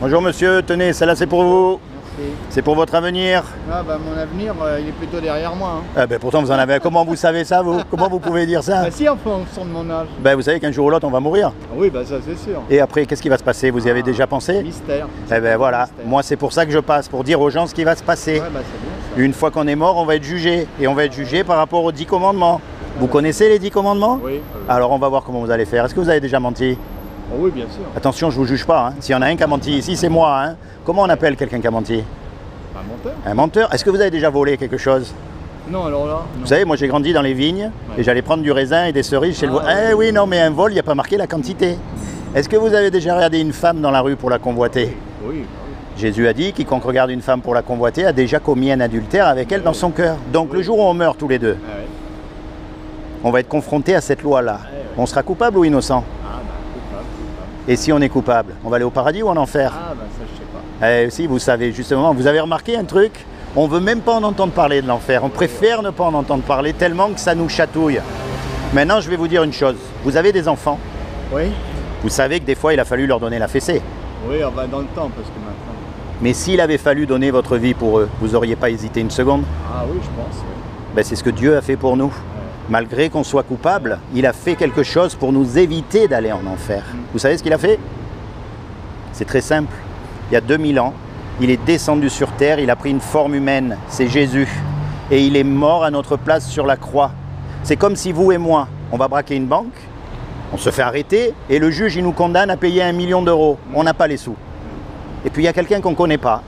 Bonjour monsieur, tenez, celle-là c'est pour vous. Merci. C'est pour votre avenir. Ah bah mon avenir, il est plutôt derrière moi. Hein. Ah ben, pourtant vous en avez. Comment vous savez ça vous? Comment vous pouvez dire ça? Bah si, en fonction de mon âge. Ben, vous savez qu'un jour ou l'autre on va mourir. Oui, bah ça c'est sûr. Et après, qu'est-ce qui va se passer? Vous y avez déjà pensé? Mystère. Eh ben voilà, Mystère. moi c'est pour ça que je passe, pour dire aux gens ce qui va se passer. Ouais, bah c'est bien ça. Une fois qu'on est mort, on va être jugé. Et on va être jugé par rapport aux 10 commandements. Vous connaissez les 10 commandements? Oui. Alors on va voir comment vous allez faire. Est-ce que vous avez déjà menti? Oh, oui, bien sûr. Attention, je vous juge pas. Hein. S'il y en a un qui a menti ici, c'est moi. Hein. Comment on appelle quelqu'un qui a menti? Un menteur? Un menteur. Est-ce que vous avez déjà volé quelque chose? Non, alors là. Non. Vous savez, moi j'ai grandi dans les vignes et j'allais prendre du raisin et des cerises chez le voisin. Eh oui, non, mais un vol, il n'y a pas marqué la quantité. Est-ce que vous avez déjà regardé une femme dans la rue pour la convoiter? Oui. Jésus a dit, quiconque regarde une femme pour la convoiter a déjà commis un adultère avec elle dans son cœur. Donc le jour où on meurt tous les deux, Ah, ouais. on va être confronté à cette loi-là. On sera coupable ou innocent? Ah bah coupable. Et si on est coupable, on va aller au paradis ou en enfer? Ah bah ça je sais pas. Si, vous savez, justement, vous avez remarqué un truc? On veut même pas en entendre parler de l'enfer. On préfère ne pas en entendre parler tellement que ça nous chatouille. Maintenant, je vais vous dire une chose. Vous avez des enfants. Oui. Vous savez que des fois, il a fallu leur donner la fessée. Oui, on va dans le temps parce que maintenant. Mais s'il avait fallu donner votre vie pour eux, vous n'auriez pas hésité une seconde? Ah oui, je pense. Oui. Ben, c'est ce que Dieu a fait pour nous. Malgré qu'on soit coupable, il a fait quelque chose pour nous éviter d'aller en enfer. Vous savez ce qu'il a fait? C'est très simple. Il y a 2000 ans, il est descendu sur terre, il a pris une forme humaine, c'est Jésus. Et il est mort à notre place sur la croix. C'est comme si vous et moi, on va braquer une banque, on se fait arrêter et le juge il nous condamne à payer 1 million d'euros. On n'a pas les sous. Et puis il y a quelqu'un qu'on ne connaît pas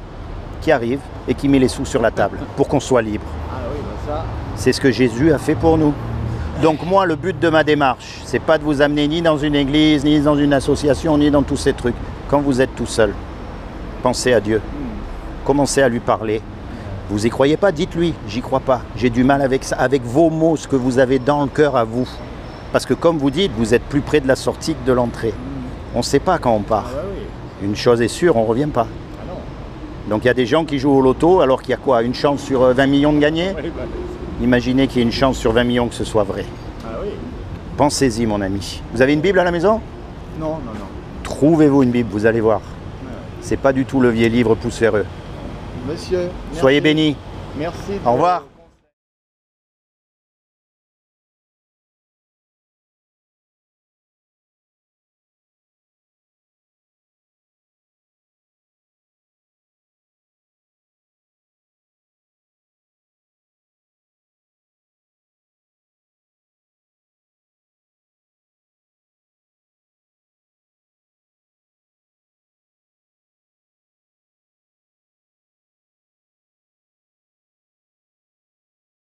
qui arrive et qui met les sous sur la table pour qu'on soit libre. Ah oui, bah ça. C'est ce que Jésus a fait pour nous. Donc moi, le but de ma démarche, c'est pas de vous amener ni dans une église, ni dans une association, ni dans tous ces trucs. Quand vous êtes tout seul, pensez à Dieu. Commencez à lui parler. Vous y croyez pas, dites-lui, j'y crois pas. J'ai du mal avec ça, avec vos mots, ce que vous avez dans le cœur à vous. Parce que comme vous dites, vous êtes plus près de la sortie que de l'entrée. On ne sait pas quand on part. Ah bah oui. Une chose est sûre, on ne revient pas. Ah non. Donc il y a des gens qui jouent au loto alors qu'il y a quoi? Une chance sur 20 millions de gagner? Oui, bah, Imaginez qu'il y ait une chance sur 20 millions que ce soit vrai. ah oui. Pensez-y mon ami. Vous avez une Bible à la maison? Non, non, non. Trouvez-vous une Bible, vous allez voir. Ouais. C'est pas du tout le vieil livre poussiéreux. Monsieur. Soyez merci. bénis. Merci. Au revoir.